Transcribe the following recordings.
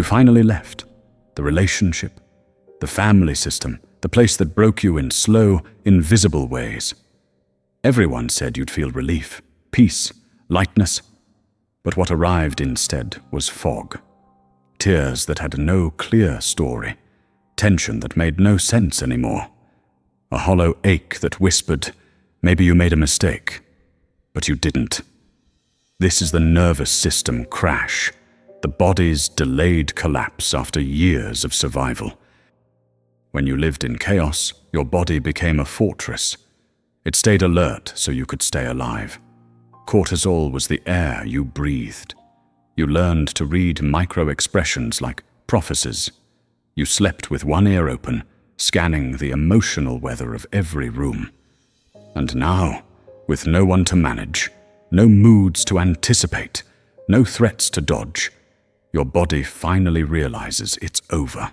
You finally left. The relationship, the family system, the place that broke you in slow, invisible ways. Everyone said you'd feel relief, peace, lightness. But what arrived instead was fog. Tears that had no clear story. Tension that made no sense anymore. A hollow ache that whispered, maybe you made a mistake. But you didn't. This is the nervous system crash. The body's delayed collapse after years of survival. When you lived in chaos, your body became a fortress. It stayed alert so you could stay alive. Cortisol was the air you breathed. You learned to read micro-expressions like prophecies. You slept with one ear open, scanning the emotional weather of every room. And now, with no one to manage, no moods to anticipate, no threats to dodge, your body finally realizes it's over.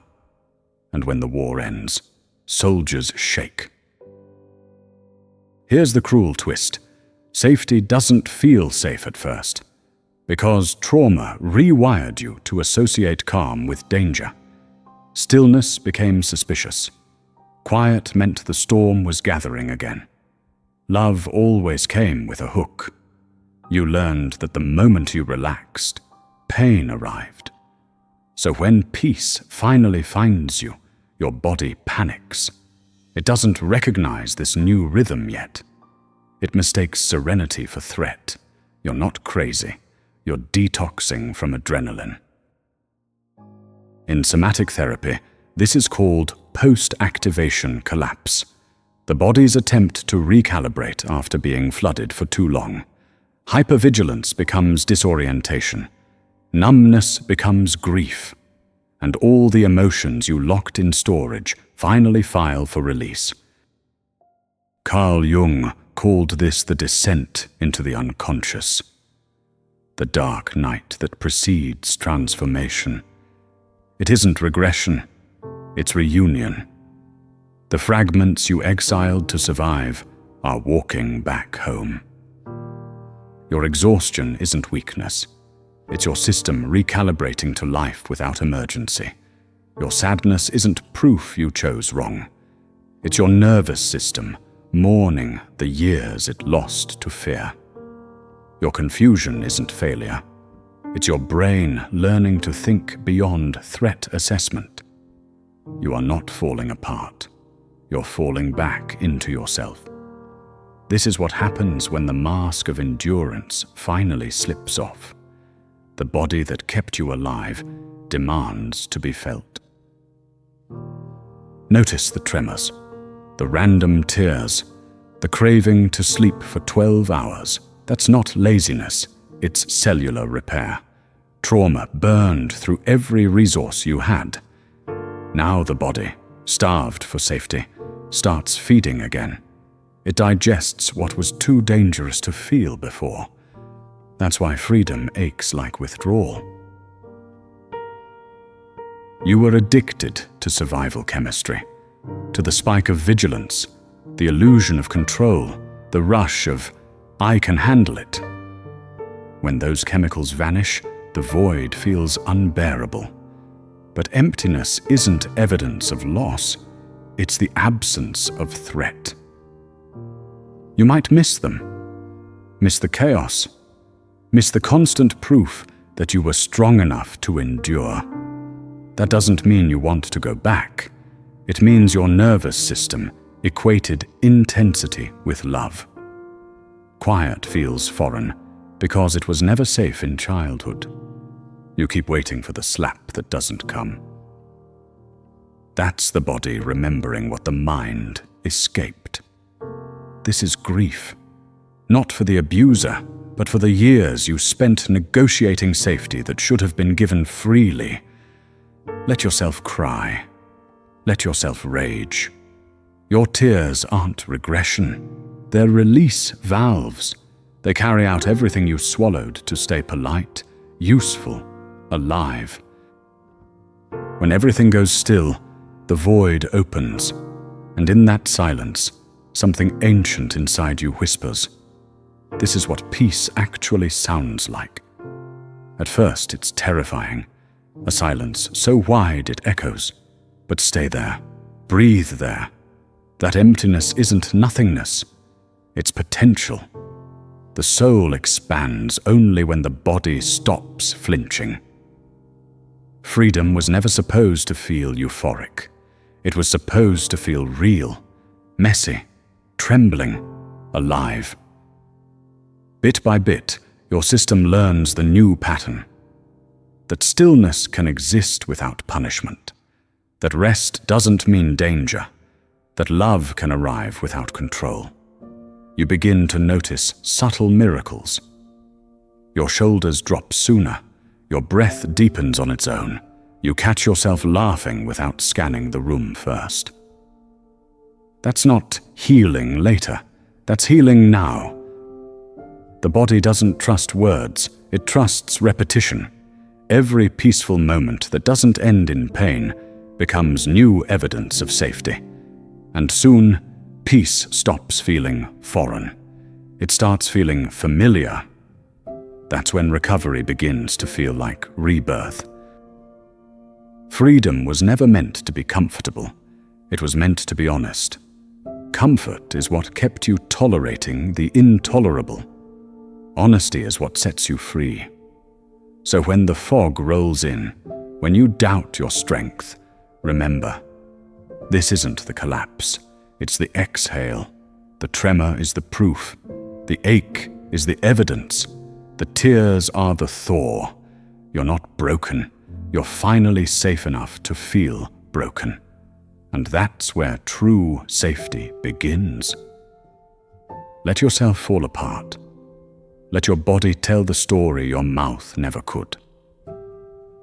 And when the war ends, soldiers shake. Here's the cruel twist. Safety doesn't feel safe at first, because trauma rewired you to associate calm with danger. Stillness became suspicious. Quiet meant the storm was gathering again. Love always came with a hook. You learned that the moment you relaxed, pain arrived. So when peace finally finds you, your body panics. It doesn't recognize this new rhythm yet. It mistakes serenity for threat. You're not crazy. You're detoxing from adrenaline. In somatic therapy, this is called post-activation collapse. The body's attempt to recalibrate after being flooded for too long. Hypervigilance becomes disorientation. Numbness becomes grief. And all the emotions you locked in storage finally file for release. Carl Jung called this the descent into the unconscious. The dark night that precedes transformation. It isn't regression, it's reunion. The fragments you exiled to survive are walking back home. Your exhaustion isn't weakness. It's your system recalibrating to life without emergency. Your sadness isn't proof you chose wrong. It's your nervous system mourning the years it lost to fear. Your confusion isn't failure. It's your brain learning to think beyond threat assessment. You are not falling apart. You're falling back into yourself. This is what happens when the mask of endurance finally slips off. The body that kept you alive demands to be felt. Notice the tremors, the random tears, the craving to sleep for 12 hours. That's not laziness, it's cellular repair. Trauma burned through every resource you had. Now the body, starved for safety, starts feeding again. It digests what was too dangerous to feel before. That's why freedom aches like withdrawal. You were addicted to survival chemistry, to the spike of vigilance, the illusion of control, the rush of, I can handle it. When those chemicals vanish, the void feels unbearable. But emptiness isn't evidence of loss, it's the absence of threat. You might miss them, miss the chaos, miss the constant proof that you were strong enough to endure. That doesn't mean you want to go back. It means your nervous system equated intensity with love. Quiet feels foreign because it was never safe in childhood. You keep waiting for the slap that doesn't come. That's the body remembering what the mind escaped. This is grief, not for the abuser, but for the years you spent negotiating safety that should have been given freely. Let yourself cry. Let yourself rage. Your tears aren't regression. They're release valves. They carry out everything you swallowed to stay polite, useful, alive. When everything goes still, the void opens, and in that silence, something ancient inside you whispers, "This is what peace actually sounds like." At first, it's terrifying. A silence so wide it echoes. But stay there. Breathe there. That emptiness isn't nothingness. It's potential. The soul expands only when the body stops flinching. Freedom was never supposed to feel euphoric. It was supposed to feel real, messy, trembling, alive. Bit by bit, your system learns the new pattern. That stillness can exist without punishment. That rest doesn't mean danger. That love can arrive without control. You begin to notice subtle miracles. Your shoulders drop sooner. Your breath deepens on its own. You catch yourself laughing without scanning the room first. That's not healing later. That's healing now. The body doesn't trust words. It trusts repetition. Every peaceful moment that doesn't end in pain becomes new evidence of safety. And soon, peace stops feeling foreign. It starts feeling familiar. That's when recovery begins to feel like rebirth. Freedom was never meant to be comfortable. It was meant to be honest. Comfort is what kept you tolerating the intolerable. Honesty is what sets you free. So when the fog rolls in, when you doubt your strength, remember, this isn't the collapse. It's the exhale. The tremor is the proof. The ache is the evidence. The tears are the thaw. You're not broken. You're finally safe enough to feel broken. And that's where true safety begins. Let yourself fall apart. Let your body tell the story your mouth never could.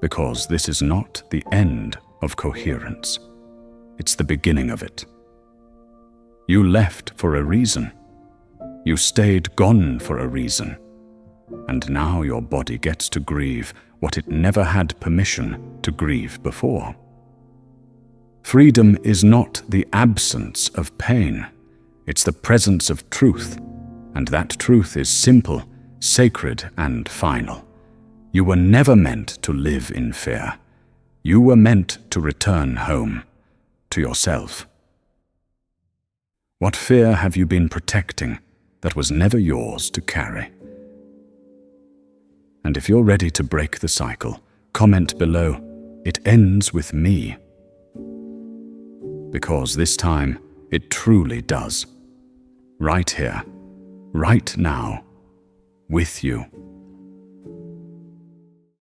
Because this is not the end of coherence. It's the beginning of it. You left for a reason. You stayed gone for a reason. And now your body gets to grieve what it never had permission to grieve before. Freedom is not the absence of pain. It's the presence of truth. And that truth is simple, sacred, and final. You were never meant to live in fear. You were meant to return home, to yourself. What fear have you been protecting that was never yours to carry? And if you're ready to break the cycle, comment below, "It ends with me." Because this time, it truly does. Right here, right now, with you.